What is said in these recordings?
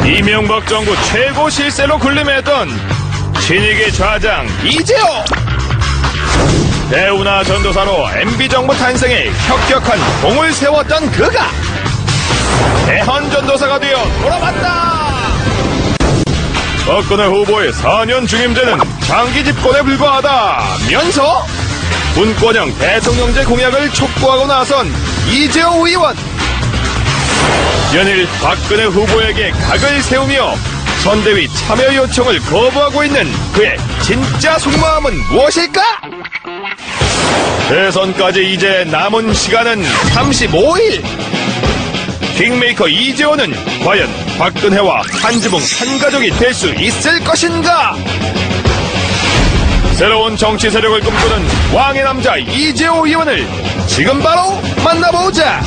이명박 정부 최고 실세로 군림했던 신익의 좌장 이재호. 대우나 전도사로 MB정부 탄생에 혁혁한 공을 세웠던 그가 대헌전도사가 되어 돌아왔다. 박근혜 후보의 4년 중임제는 장기 집권에 불과하다면서 분권형 대통령제 공약을 촉구하고 나선 이재호 의원. 연일 박근혜 후보에게 각을 세우며 선대위 참여 요청을 거부하고 있는 그의 진짜 속마음은 무엇일까? 대선까지 이제 남은 시간은 35일. 킹메이커 이재호는 과연 박근혜와 한 지붕 한 가족이 될 수 있을 것인가? 새로운 정치 세력을 꿈꾸는 왕의 남자 이재호 의원을 지금 바로 만나보자.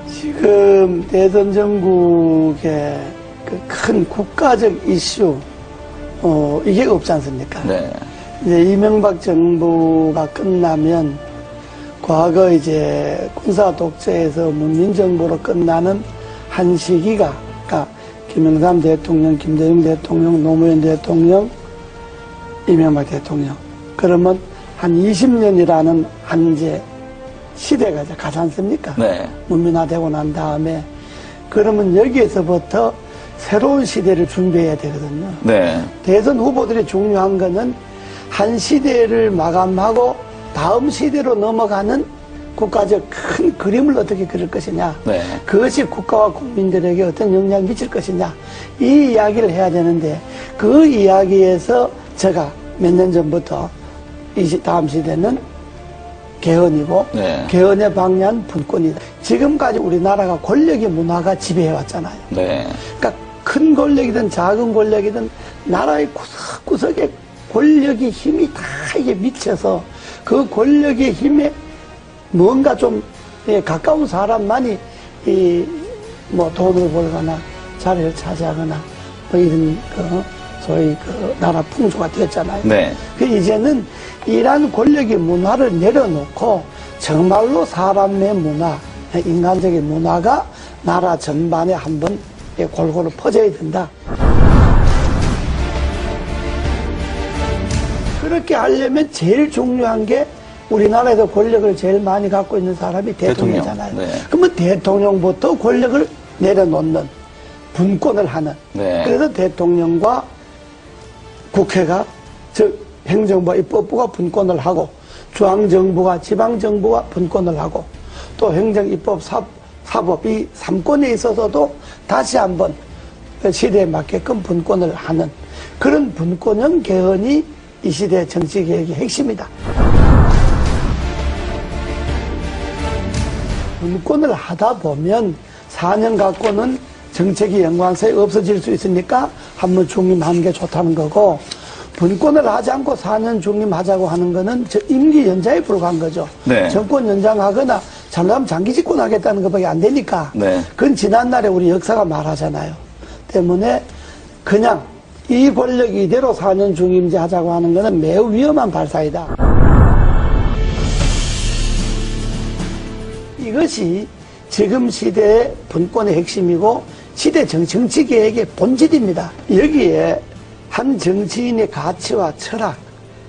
지금 대선 전국의 그 큰 국가적 이슈, 이게 없지 않습니까? 네. 이제 이명박 정부가 끝나면 과거 이제 군사 독재에서 문민정부로 끝나는 한 시기가, 그러니까 김영삼 대통령, 김대중 대통령, 노무현 대통령, 이명박 대통령. 그러면 한 20년이라는 한 이제 시대가 이제 가지 않습니까? 네. 문민화되고 난 다음에 그러면 여기에서부터 새로운 시대를 준비해야 되거든요. 네. 대선 후보들이 중요한 거는 한 시대를 마감하고 다음 시대로 넘어가는 국가적 큰 그림을 어떻게 그릴 것이냐. 네. 그것이 국가와 국민들에게 어떤 영향을 미칠 것이냐. 이 이야기를 해야 되는데 그 이야기에서 제가 몇 년 전부터 다음 시대는 개헌이고 네. 개헌의 방향 분권이다. 지금까지 우리나라가 권력의 문화가 지배해왔잖아요. 네. 그러니까 큰 권력이든 작은 권력이든 나라의 구석구석에 권력의 힘이 다 이게 미쳐서 그 권력의 힘에 뭔가 좀 가까운 사람만이 뭐 돈을 벌거나 자리를 차지하거나 뭐 이런 소위 나라 풍조가 되었잖아요. 네. 이제는 이러한 권력의 문화를 내려놓고 정말로 사람의 문화, 인간적인 문화가 나라 전반에 한번 골고루 퍼져야 된다. 그렇게 하려면 제일 중요한 게 우리나라에서 권력을 제일 많이 갖고 있는 사람이 대통령이잖아요. 네. 그러면 대통령부터 권력을 내려놓는 분권을 하는. 네. 그래서 대통령과 국회가 즉 행정부와 입법부가 분권을 하고 중앙정부가 지방정부가 분권을 하고 또 행정, 입법, 사법 이 3권에 있어서도 다시 한번 시대에 맞게끔 분권을 하는 그런 분권형 개헌이 이 시대의 정치개혁의 핵심이다. 분권을 하다 보면 4년 갖고는 정책이 연관성이 없어질 수 있으니까 한번 중임하는 게 좋다는 거고 분권을 하지 않고 4년 중임하자고 하는 거는 임기 연장에 불과한 거죠. 네. 정권 연장하거나 잘나면 장기 집권하겠다는 것밖에 안 되니까 네. 그건 지난날에 우리 역사가 말하잖아요. 때문에 그냥 이 권력 이대로 4년 중임제 하자고 하는 거는 매우 위험한 발상이다. 이것이 지금 시대의 분권의 핵심이고 시대 정치개혁의 본질입니다. 여기에 한 정치인의 가치와 철학,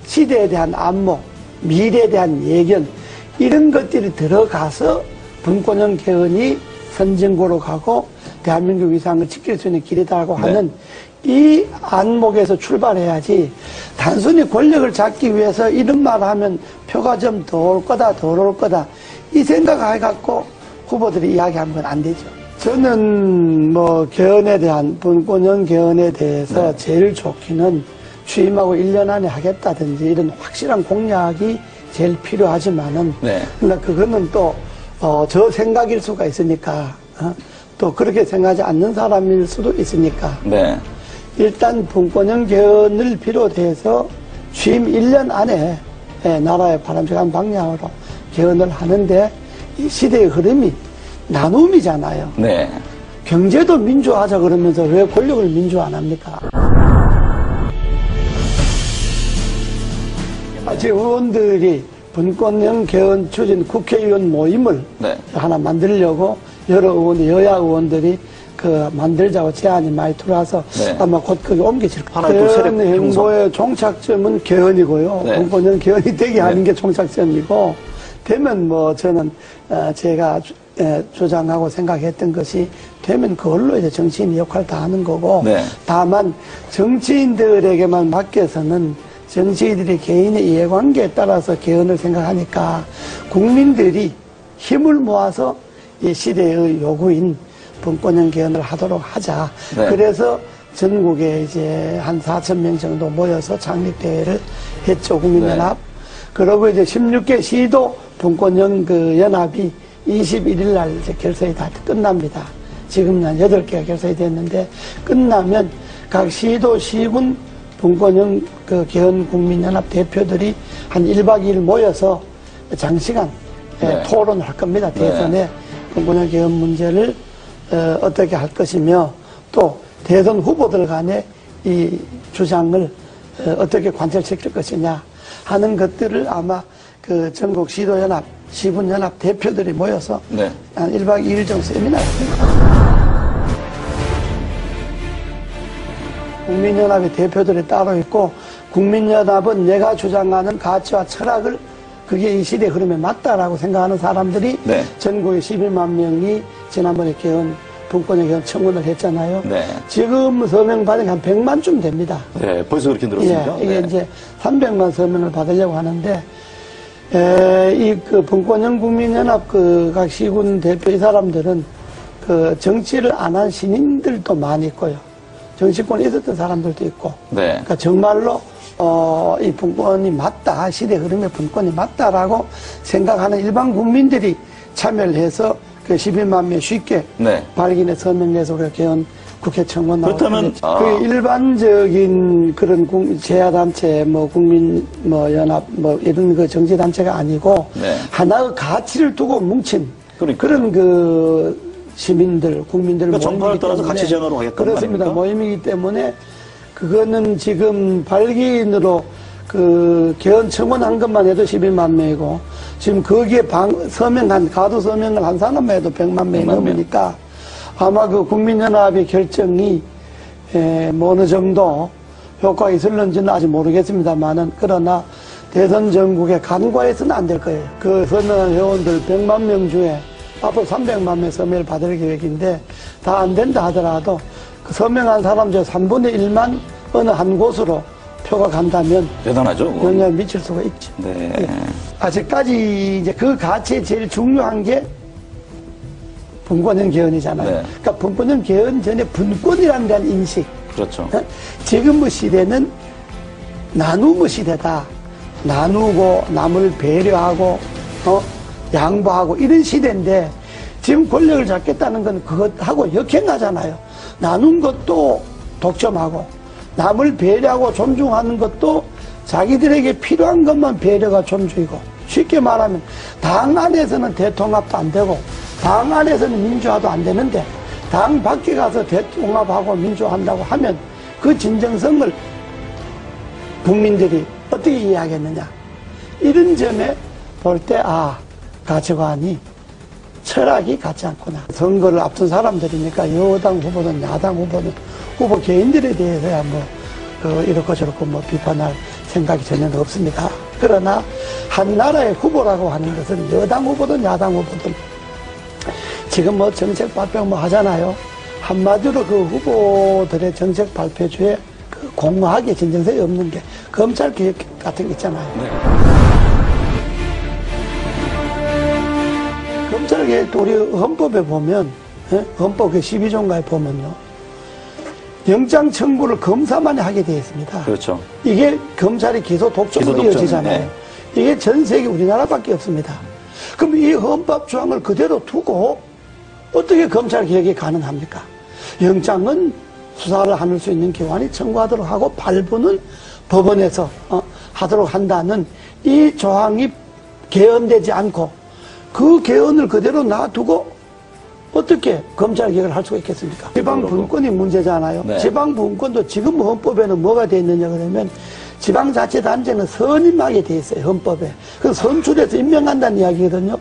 시대에 대한 안목, 미래에 대한 예견 이런 것들이 들어가서 분권형 개헌이 선진국으로 가고 대한민국 위상을 지킬 수 있는 길이다라고 하는 이 안목에서 출발해야지 단순히 권력을 잡기 위해서 이런 말 하면 표가 좀 더 올 거다 덜 올 거다 이 생각 해갖고 후보들이 이야기하는 건 안 되죠. 저는 뭐 개헌에 대한 분권형 개헌에 대해서 제일 좋기는 취임하고 1년 안에 하겠다든지 이런 확실한 공약이 제일 필요하지만은 그러니까 그거는 또 저 생각일 수가 있으니까 또 그렇게 생각하지 않는 사람일 수도 있으니까 일단 분권형 개헌을 비롯해서 취임 1년 안에 나라의 바람직한 방향으로 개헌을 하는데 이 시대의 흐름이 나눔이잖아요. 경제도 민주화하자 그러면서 왜 권력을 민주화 안 합니까? 제 의원들이 분권형 개헌 추진 국회의원 모임을 네. 하나 만들려고 여러 의원들, 여야 의원들이 만들자고 제안이 많이 들어와서 네. 아마 곧 거기 옮겨질 거예요. 하나의 또 세력 개헌 행보의 종착점은 개헌이고요. 네. 분권형 개헌이 되게 하는 네. 게 종착점이고, 되면 저는 제가 주장하고 생각했던 것이 되면 그걸로 이제 정치인이 역할을 다 하는 거고, 네. 다만 정치인들에게만 맡겨서는 정치인들이 개인의 이해관계에 따라서 개헌을 생각하니까 국민들이 힘을 모아서 이 시대의 요구인 분권형 개헌을 하도록 하자. 네. 그래서 전국에 이제 한 4,000명 정도 모여서 창립대회를 했죠, 국민연합. 네. 그러고 이제 16개 시도 분권형 연합이 21일 날 이제 결성이 다 끝납니다. 지금 한 8개가 결성이 됐는데, 끝나면 각 시도, 시군 분권형 개헌 국민연합 대표들이 한 1박 2일 모여서 장시간 네. 토론을 할 겁니다. 대선에 분권형 개헌 문제를 어떻게 할 것이며, 또 대선 후보들 간의 이 주장을 어떻게 관철시킬 것이냐 하는 것들을 아마 전국 시도연합, 시군연합 대표들이 모여서 네. 한 1박 2일 정도 세미나를 합니다. 국민연합의 대표들이 따로 있고, 국민연합은 내가 주장하는 가치와 철학을 그게 이 시대 흐름에 맞다라고 생각하는 사람들이 네. 전국에 11만 명이 지난번에 분권형 개헌 청원을 했잖아요. 네. 지금 서명 받은 게 한 100만쯤 됩니다. 네, 벌써 그렇게 늘었습니다. 예, 이게 네. 이제 300만 서명을 받으려고 하는데, 분권형 국민연합 각 시군 대표 이 사람들은 정치를 안 한 신인들도 많이 있고요. 정치권에 있었던 사람들도 있고. 네. 그러니까 정말로, 이 분권이 맞다. 시대 흐름의 분권이 맞다라고 생각하는 일반 국민들이 참여를 해서 11만 명 쉽게 네. 발견해 서명해서 개헌 국회 청원 나오고. 그렇다면, 그 일반적인 그런 제야단체, 연합, 이런 정치단체가 아니고, 네. 하나의 가치를 두고 뭉친 그러니까요. 그런 시민들, 국민들 그러니까 정파를 모임이기 떠나서 때문에 가치 제안으로 하겠다는 그렇습니다. 거 아닙니까? 모임이기 때문에 그거는 지금 발기인으로 개헌 청원한 것만 해도 11만 명이고, 지금 거기에 가두 서명을 한 사람만 해도 100만 명이 100만 명. 넘으니까 아마 국민연합의 결정이 어느 정도 효과가 있을는지는 아직 모르겠습니다만은, 그러나 대선 전국에 간과해서는 안 될 거예요. 서명한 회원들 100만 명 중에 앞으로 300만 명 서명을 받을 계획인데, 다 안 된다 하더라도 서명한 사람 중 3분의 1만 어느 한 곳으로 표가 간다면 대단하죠. 그건. 영향을 미칠 수가 있죠. 네. 예. 아직까지 이제 그 가치에 제일 중요한 게 분권형 개헌이잖아요. 네. 그러니까 분권형 개헌 전에 분권이라는 데한 인식. 그렇죠. 지금의 시대는 나눔의 시대다. 나누고 남을 배려하고 양보하고 이런 시대인데, 지금 권력을 잡겠다는 건 그것하고 역행하잖아요. 나눈 것도 독점하고 남을 배려하고 존중하는 것도 자기들에게 필요한 것만 배려가 존중이고, 쉽게 말하면 당 안에서는 대통합도 안 되고 당 안에서는 민주화도 안 되는데, 당 밖에 가서 대통합하고 민주화한다고 하면 그 진정성을 국민들이 어떻게 이해하겠느냐. 이런 점에 볼 때 가치관이, 철학이 같지 않구나. 선거를 앞둔 사람들이니까 여당 후보든 야당 후보든 후보 개인들에 대해서야 이렇고 저렇고 비판할 생각이 전혀 없습니다. 그러나 한 나라의 후보라고 하는 것은 여당 후보든 야당 후보든 지금 정책 발표 하잖아요. 한마디로 그 후보들의 정책 발표주에 공허하게 진정성이 없는 게 검찰 개혁 같은 게 있잖아요. 네. 검찰 개혁, 우리 헌법에 보면, 헌법 12조인가에 보면요, 영장 청구를 검사만이 하게 되어 있습니다. 그렇죠. 이게 검찰이 기소 독점으로 이어지잖아요. 네. 이게 전 세계 우리나라밖에 없습니다. 그럼 이 헌법 조항을 그대로 두고 어떻게 검찰 개혁이 가능합니까? 영장은 수사를 할 수 있는 기관이 청구하도록 하고 발부는 법원에서 하도록 한다는 이 조항이 개헌되지 않고 그 개헌을 그대로 놔두고 어떻게 검찰 개혁을 할 수가 있겠습니까? 지방분권이 문제잖아요. 네. 지방분권도 지금 헌법에는 뭐가 되어 있느냐 그러면 지방자치단체는 선임하게 돼 있어요, 헌법에. 그 선출해서 임명한다는 이야기거든요.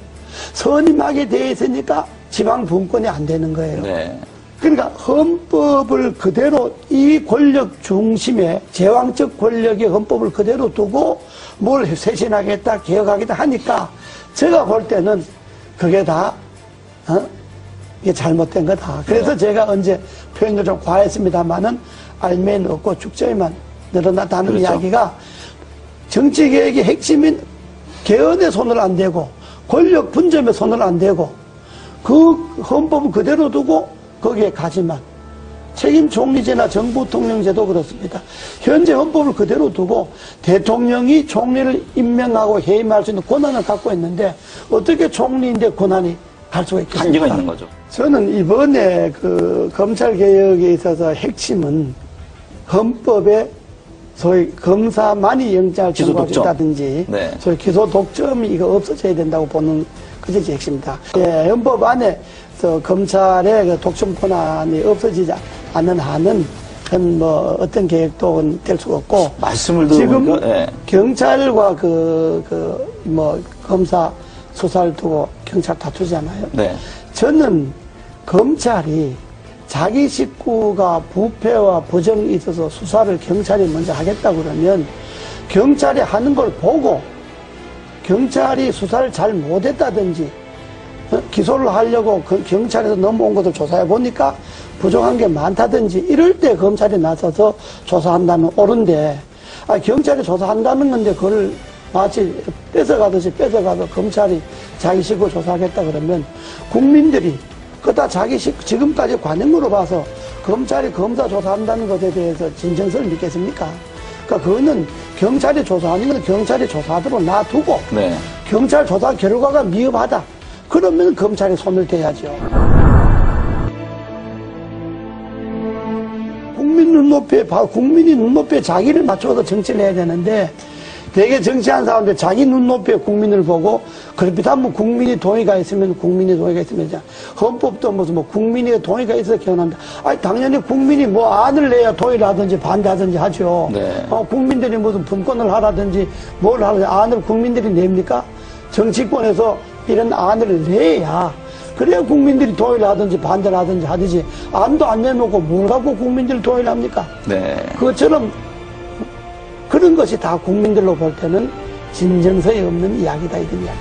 선임하게 돼 있으니까 지방 분권이 안 되는 거예요. 네. 그러니까 헌법을 그대로 이 권력 중심에 제왕적 권력의 헌법을 그대로 두고 뭘 쇄신하겠다, 개혁하겠다 하니까 제가 볼 때는 그게 다 이게 잘못된 거다. 그래서 제가 언제 표현을 좀 과했습니다만은 알면 없고 축제에만 늘어났다는 그렇죠. 이야기가 정치개혁의 핵심인 개헌에 손을 안 대고 권력 분점에 손을 안 대고 그 헌법을 그대로 두고 거기에 가지만 책임 총리제나 정부 통령제도 그렇습니다. 현재 헌법을 그대로 두고 대통령이 총리를 임명하고 해임할 수 있는 권한을 갖고 있는데 어떻게 총리인데 권한이 갈 수가 있겠습니까? 한계가 있는 거죠. 저는 이번에 그 검찰 개혁에 있어서 핵심은 헌법에 소위 검사만이 영장을 기소 청구할 수 독점. 있다든지 네. 소위 기소 독점이 이거 없어져야 된다고 보는 그것이 핵심이다. 예, 헌법 안에서 검찰의 그 독점 권한이 없어지지 않는 한은 그건 뭐 어떤 계획도 될 수가 없고 말씀을 지금 들어보니까 예. 경찰과 뭐 검사 수사를 두고 경찰 다투잖아요. 네. 저는 검찰이 자기 식구가 부패와 부정이 있어서 수사를 경찰이 먼저 하겠다 그러면 경찰이 하는 걸 보고 경찰이 수사를 잘 못했다든지 기소를 하려고 경찰에서 넘어온 것을 조사해 보니까 부정한 게 많다든지 이럴 때 검찰이 나서서 조사한다면 옳은데 경찰이 조사한다는 건데 그걸 마치 뺏어가듯이 뺏어가서 검찰이 자기 식구 조사하겠다 그러면 국민들이 그다 자기 식구 지금까지 관행으로 봐서 검찰이 검사 조사한다는 것에 대해서 진정성을 믿겠습니까? 그러니까 그거는 경찰이 조사하는 건 경찰이 조사하도록 놔두고 네. 경찰 조사 결과가 미흡하다. 그러면 검찰이 손을 대야죠. 국민이 눈높이에 자기를 맞춰서 정치를 해야 되는데 되게 정치한 사람들 자기 눈높이에 국민을 보고 그렇다면 국민이 동의가 있으면 헌법도 무슨 뭐 국민의 동의가 있어서 개헌한다. 아니 당연히 국민이 뭐 안을 내야 동의를 하든지 반대하든지 하죠. 네. 국민들이 무슨 분권을 하라든지 뭘 하든지 안을 국민들이 냅니까? 정치권에서 이런 안을 내야 그래야 국민들이 동의를 하든지 반대를 하든지 하듯이 안도 안 내놓고 뭘 갖고 국민들이 동의를 합니까? 네. 그것처럼 그런 것이 다 국민들로 볼 때는 진정성이 없는 이야기다 이런 이야기.